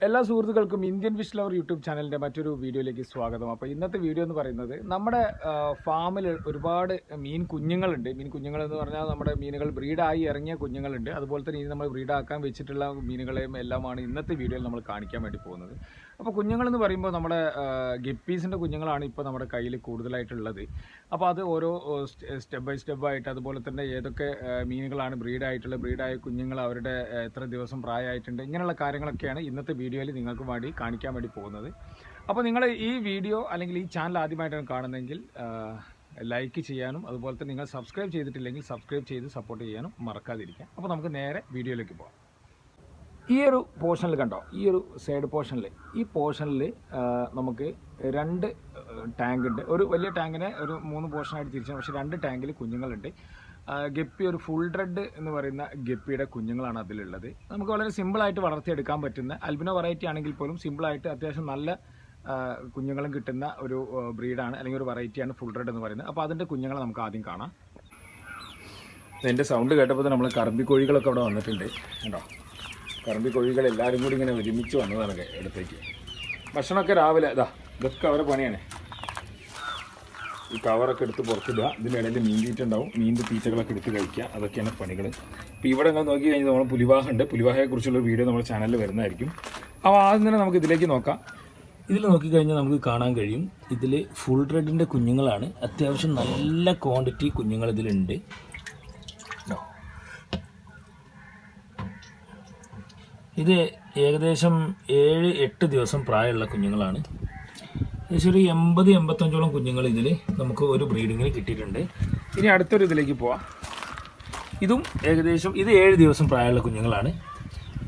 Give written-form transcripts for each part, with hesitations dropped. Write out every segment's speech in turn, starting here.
എല്ലാ സുഹൃത്തുക്കൾക്കും Indian fish lover YouTube ചാനലിൻ്റെ മറ്റൊരു വീഡിയോയിലേക്ക് സ്വാഗതം. അപ്പോൾ ഇന്നത്തെ വീഡിയോ എന്ന് പറയുന്നത് നമ്മുടെ ഫാമിൽ ഒരുപാട് മീൻ കുഞ്ഞുങ്ങളുണ്ട്. മീൻ കുഞ്ഞുങ്ങൾ എന്ന് പറഞ്ഞാൽ നമ്മുടെ മീനുകൾ ബ്രീഡായി ഇറങ്ങിയ കുഞ്ഞുങ്ങളുണ്ട്. അതുപോലെ തന്നെ ഇനി നമ്മൾ ബ്രീഡാക്കാൻ വെച്ചിട്ടുള്ള മീനുകളെയും എല്ലാമാണ് ഇന്നത്തെ വീഡിയോയിൽ നമ്മൾ കാണിക്കാൻ വേണ്ടി പോകുന്നത്. അപ്പോൾ കുഞ്ഞുങ്ങളെന്ന് പറയുമ്പോൾ നമ്മുടെ ഗപ്പീസിൻ്റെ കുഞ്ഞുങ്ങളാണ് ഇപ്പോൾ നമ്മുടെ കയ്യിൽ കൂടുതലായിട്ടുള്ളത്. അപ്പോൾ അത് ഓരോ സ്റ്റെപ്പ് ബൈ സ്റ്റെപ്പായിട്ട് അതുപോലെ തന്നെ ഏതൊക്കെ മീനുകളാണ് ബ്രീഡായ കുഞ്ഞുങ്ങൾ, അവരുടെ എത്ര ദിവസം പ്രായമായിട്ടുണ്ട്, ഇങ്ങനെയുള്ള കാര്യങ്ങളൊക്കെയാണ് ഇന്നത്തെ വീഡിയോയിൽ നിങ്ങൾക്ക് വേണ്ടി കാണിക്കാൻ വേണ്ടി പോകുന്നത്. അപ്പോൾ നിങ്ങൾ ഈ വീഡിയോ അല്ലെങ്കിൽ ഈ ചാനൽ ആദ്യമായിട്ടാണ് കാണുന്നതെങ്കിൽ ലൈക്ക് ചെയ്യാനും അതുപോലെ തന്നെ നിങ്ങൾ സബ്സ്ക്രൈബ് ചെയ്തിട്ടില്ലെങ്കിൽ സബ്സ്ക്രൈബ് ചെയ്ത് സപ്പോർട്ട് ചെയ്യാനും മറക്കാതിരിക്കാം. അപ്പോൾ നമുക്ക് നേരെ വീഡിയോയിലേക്ക് പോകാം. ഈ ഒരു പോർഷനിൽ കണ്ടോ, ഈ ഒരു സൈഡ് പോർഷനിൽ നമുക്ക് 2 ടാങ്ക് ഉണ്ട്. ഒരു വലിയ ടാങ്കിനെ ഒരു 3 പോർഷനായിട്ട് തിരിച്ചാണ്, പക്ഷേ 2 ടാങ്കിൽ കുഞ്ഞുങ്ങളുണ്ട്. ഗപ്പി, ഒരു ഫുൾ റെഡ് എന്ന് പറയുന്ന ഗപ്പിയുടെ കുഞ്ഞുങ്ങളാണ് അതിലുള്ളത്. നമുക്ക് വളരെ സിമ്പിളായിട്ട് വളർത്തിയെടുക്കാൻ പറ്റുന്ന അൽബിനോ വെറൈറ്റി ആണെങ്കിൽ പോലും സിമ്പിളായിട്ട് അത്യാവശ്യം നല്ല കുഞ്ഞുങ്ങളും കിട്ടുന്ന ഒരു ബ്രീഡാണ്, അല്ലെങ്കിൽ ഒരു വെറൈറ്റിയാണ് ഫുൾ റെഡ് എന്ന് പറയുന്നത്. അപ്പോൾ അതിൻ്റെ കുഞ്ഞുങ്ങളെ നമുക്ക് ആദ്യം കാണാം. എൻ്റെ സൗണ്ട് കേട്ടപ്പോൾ നമ്മൾ കറമ്പിക്കോഴികളൊക്കെ അവിടെ വന്നിട്ടുണ്ട്. കേട്ടോ, കറമ്പിക്കോഴികൾ എല്ലാവരും കൂടി ഇങ്ങനെ ഒരുമിച്ച് വന്നതാണ് ഇടത്തേക്ക്. ഭക്ഷണമൊക്കെ രാവിലെ ഇതൊക്കെ അവരെ പണിയാണ്. ഈ കവറൊക്കെ എടുത്ത് പുറത്തിടുക, ഇതിൻ്റെ ഇടയിൽ മീൻ തീറ്റ ഉണ്ടാവും, മീനിൻ്റെ തീറ്റകളൊക്കെ എടുത്ത് കഴിക്കുക, അതൊക്കെയാണ് പണികൾ. ഇപ്പോൾ ഇവിടെ നിങ്ങൾ നോക്കി കഴിഞ്ഞാൽ നമ്മൾ പുലിവാഹമുണ്ട്. പുലിവാഹയെക്കുറിച്ചുള്ള വീഡിയോ നമ്മുടെ ചാനലിൽ വരുന്നതായിരിക്കും. അപ്പോൾ ആദ്യം തന്നെ നമുക്ക് ഇതിലേക്ക് നോക്കാം. ഇതിൽ നോക്കിക്കഴിഞ്ഞാൽ നമുക്ക് കാണാൻ കഴിയും, ഇതിൽ ഫുൾ റെഡിൻ്റെ കുഞ്ഞുങ്ങളാണ്. അത്യാവശ്യം നല്ല ക്വാണ്ടിറ്റി കുഞ്ഞുങ്ങൾ ഇതിലുണ്ട്. ഇത് ഏകദേശം 7-8 ദിവസം പ്രായമുള്ള കുഞ്ഞുങ്ങളാണ്. ഏകദേശം ഒരു 80-85ഓളം കുഞ്ഞുങ്ങൾ ഇതിൽ നമുക്ക് ഒരു ബ്രീഡിങ്ങിന് കിട്ടിയിട്ടുണ്ട്. ഇനി അടുത്തൊരു ഇതിലേക്ക് പോവാം. ഇതും ഏകദേശം 7 ദിവസം പ്രായമുള്ള കുഞ്ഞുങ്ങളാണ്.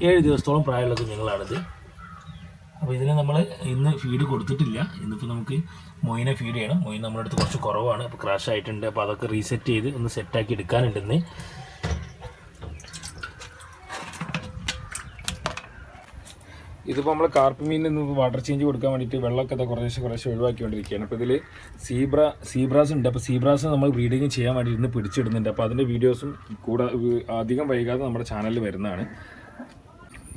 7 ദിവസത്തോളം പ്രായമുള്ള കുഞ്ഞുങ്ങളാണിത്. അപ്പോൾ ഇതിന് നമ്മൾ ഇന്ന് ഫീഡ് കൊടുത്തിട്ടില്ല. ഇന്നിപ്പോൾ നമുക്ക് മൊയിനെ ഫീഡ് ചെയ്യണം. മൊയിൻ നമ്മുടെ അടുത്ത് കുറച്ച് കുറവാണ്, അപ്പോൾ ക്രാഷ് ആയിട്ടുണ്ട്. അപ്പോൾ അതൊക്കെ റീസെറ്റ് ചെയ്ത് ഒന്ന് സെറ്റാക്കി എടുക്കാനുണ്ടെന്ന്. ഇതിപ്പോൾ നമ്മൾ കാർപ്പ് മീനിന് വാട്ടർ ചേഞ്ച് കൊടുക്കാൻ വേണ്ടിയിട്ട് വെള്ളമൊക്കെ കുറേശ്ശെ ഒഴിവാക്കിക്കൊണ്ടിരിക്കുകയാണ്. അപ്പോൾ ഇതിൽ സീബ്രാസ് ഉണ്ട്. അപ്പോൾ സീബ്രാസ് നമ്മൾ ബ്രീഡിങ് ചെയ്യാൻ വേണ്ടി ഇന്ന് പിടിച്ചിടുന്നുണ്ട്. അപ്പോൾ അതിൻ്റെ വീഡിയോസും അധികം വൈകാതെ നമ്മുടെ ചാനലിൽ വരുന്നതാണ്.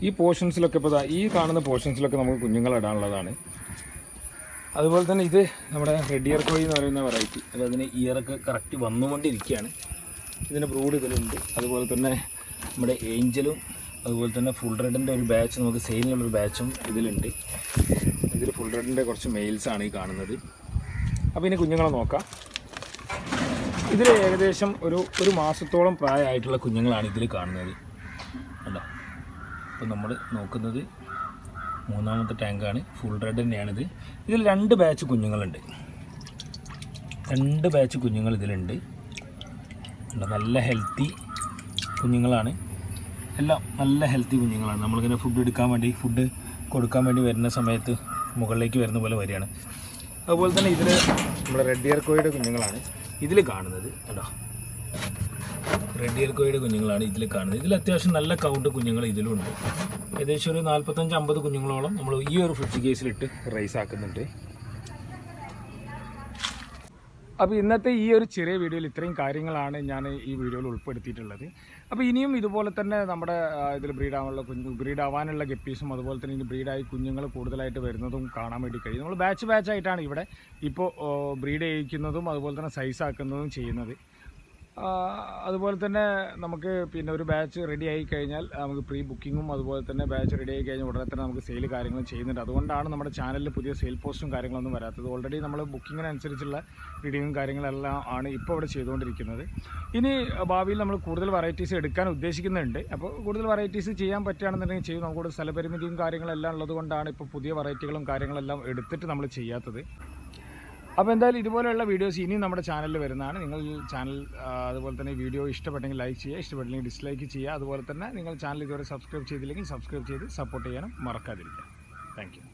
ഈ പോർഷൻസിലൊക്കെ ഇപ്പോൾ ഈ കാണുന്ന പോർഷൻസിലൊക്കെ നമുക്ക് കുഞ്ഞുങ്ങളിടാനുള്ളതാണ്. അതുപോലെ തന്നെ ഇത് നമ്മുടെ റെഡ് ഇയർ കോഴി എന്ന് പറയുന്ന വെറൈറ്റി, അത് അതിന് ഇയറൊക്കെ കറക്റ്റ് വന്നുകൊണ്ടിരിക്കുകയാണ്. ഇതിൻ്റെ ബ്രൂഡ് ഇതിലുണ്ട്. അതുപോലെ തന്നെ നമ്മുടെ ഏഞ്ചലും അതുപോലെ തന്നെ ഫുൾ റെഡിൻ്റെ ഒരു ബാച്ച്, നമുക്ക് സെയിലിനുള്ളൊരു ബാച്ചും ഇതിലുണ്ട്. ഇതിൽ ഫുൾ റെഡിൻ്റെ കുറച്ച് മെയിൽസാണ് ഈ കാണുന്നത്. അപ്പോൾ ഇനി കുഞ്ഞുങ്ങളെ നോക്കാം. ഇതിൽ ഏകദേശം ഒരു മാസത്തോളം പ്രായമായിട്ടുള്ള കുഞ്ഞുങ്ങളാണ് ഇതിൽ കാണുന്നത്. അല്ലോ, അപ്പോൾ നമ്മൾ നോക്കുന്നത് 3ാമത്തെ ടാങ്കാണ്. ഫുൾ റെഡ് തന്നെയാണിത്. ഇതിൽ 2 ബാച്ച് കുഞ്ഞുങ്ങളുണ്ട്. 2 ബാച്ച് കുഞ്ഞുങ്ങൾ ഇതിലുണ്ട്. നല്ല ഹെൽത്തി കുഞ്ഞുങ്ങളാണ്. എല്ലാം നല്ല ഹെൽത്തി കുഞ്ഞുങ്ങളാണ്. നമ്മളിങ്ങനെ ഫുഡ് കൊടുക്കാൻ വേണ്ടി വരുന്ന സമയത്ത് മുകളിലേക്ക് വരുന്ന പോലെ വരികയാണ്. അതുപോലെ തന്നെ ഇതിൽ നമ്മുടെ റെഡ് ഇയർ കോഴിയുടെ കുഞ്ഞുങ്ങളാണ് ഇതിൽ കാണുന്നത്. കേട്ടോ, റെഡ് ഇയർ കോഴിയുടെ കുഞ്ഞുങ്ങളാണ് ഇതിൽ കാണുന്നത്. ഇതിൽ അത്യാവശ്യം നല്ല കൗണ്ട് കുഞ്ഞുങ്ങൾ ഇതിലുണ്ട്. ഏകദേശം ഒരു 45-50 കുഞ്ഞുങ്ങളോളം നമ്മൾ ഈ ഒരു ഫ്രിഡ്ജ് കേസിലിട്ട് റൈസ് ആക്കുന്നുണ്ട്. അപ്പോൾ ഇന്നത്തെ ഈ ഒരു ചെറിയ വീഡിയോയിൽ ഇത്രയും കാര്യങ്ങളാണ് ഞാൻ ഈ വീഡിയോയിൽ ഉൾപ്പെടുത്തിയിട്ടുള്ളത്. അപ്പോൾ ഇനിയും ഇതുപോലെ തന്നെ നമ്മുടെ ഇതിൽ ബ്രീഡാവാനുള്ള ഗപ്പീസും അതുപോലെ തന്നെ ഇനി ബ്രീഡായി കുഞ്ഞുങ്ങൾ കൂടുതലായിട്ട് വരുന്നതും കാണാൻ വേണ്ടി കഴിയും. നമ്മൾ ബാച്ചായിട്ടാണ് ഇവിടെ ഇപ്പോൾ ബ്രീഡ് ചെയ്യിക്കുന്നതും അതുപോലെ തന്നെ സൈസ് ആക്കുന്നതും ചെയ്യുന്നത്. അതുപോലെ തന്നെ നമുക്ക് പിന്നെ ഒരു ബാച്ച് റെഡി ആയി കഴിഞ്ഞാൽ നമുക്ക് പ്രീ ബുക്കിങ്ങും അതുപോലെ തന്നെ ബാച്ച് റെഡി ആയി കഴിഞ്ഞാൽ ഉടനെ തന്നെ നമുക്ക് സെയിൽ കാര്യങ്ങളും ചെയ്യുന്നുണ്ട്. അതുകൊണ്ടാണ് നമ്മുടെ ചാനലിൽ പുതിയ സെയിൽ പോസ്റ്റും കാര്യങ്ങളൊന്നും വരാത്തത്. ഓൾറെഡി നമ്മൾ ബുക്കിങ്ങിനനുസരിച്ചുള്ള റീഡിങ്ങും കാര്യങ്ങളെല്ലാം ആണ് ഇപ്പോൾ ഇവിടെ ചെയ്തുകൊണ്ടിരിക്കുന്നത്. ഇനി ഭാവിയിൽ നമ്മൾ കൂടുതൽ വെറൈറ്റീസ് എടുക്കാൻ ഉദ്ദേശിക്കുന്നുണ്ട്. അപ്പോൾ കൂടുതൽ വെറൈറ്റീസ് ചെയ്യാൻ പറ്റുകയാണെന്നുണ്ടെങ്കിൽ ചെയ്യും. നമുക്കൊരു സ്ഥലപരിമിതിയും കാര്യങ്ങളെല്ലാം ഉള്ളതുകൊണ്ടാണ് ഇപ്പോൾ പുതിയ വെറൈറ്റികളും കാര്യങ്ങളെല്ലാം എടുത്തിട്ട് നമ്മൾ ചെയ്യാത്തത്. അപ്പോൾ എന്തായാലും ഇതുപോലെയുള്ള വീഡിയോസ് ഇനിയും നമ്മുടെ ചാനലിൽ വരുന്നതാണ്. നിങ്ങൾ ചാനൽ അതുപോലെ തന്നെ വീഡിയോ ഇഷ്ടപ്പെട്ടെങ്കിൽ ലൈക്ക് ചെയ്യുക, ഇഷ്ടപ്പെട്ടില്ലെങ്കിൽ ഡിസ്ലൈക്ക് ചെയ്യുക. അതുപോലെ തന്നെ നിങ്ങൾ ചാനൽ ഇതുവരെ സബ്സ്ക്രൈബ് ചെയ്തില്ലെങ്കിൽ സബ്സ്ക്രൈബ് ചെയ്ത് സപ്പോർട്ട് ചെയ്യാനും മറക്കാതിരിക്കുക. Thank you.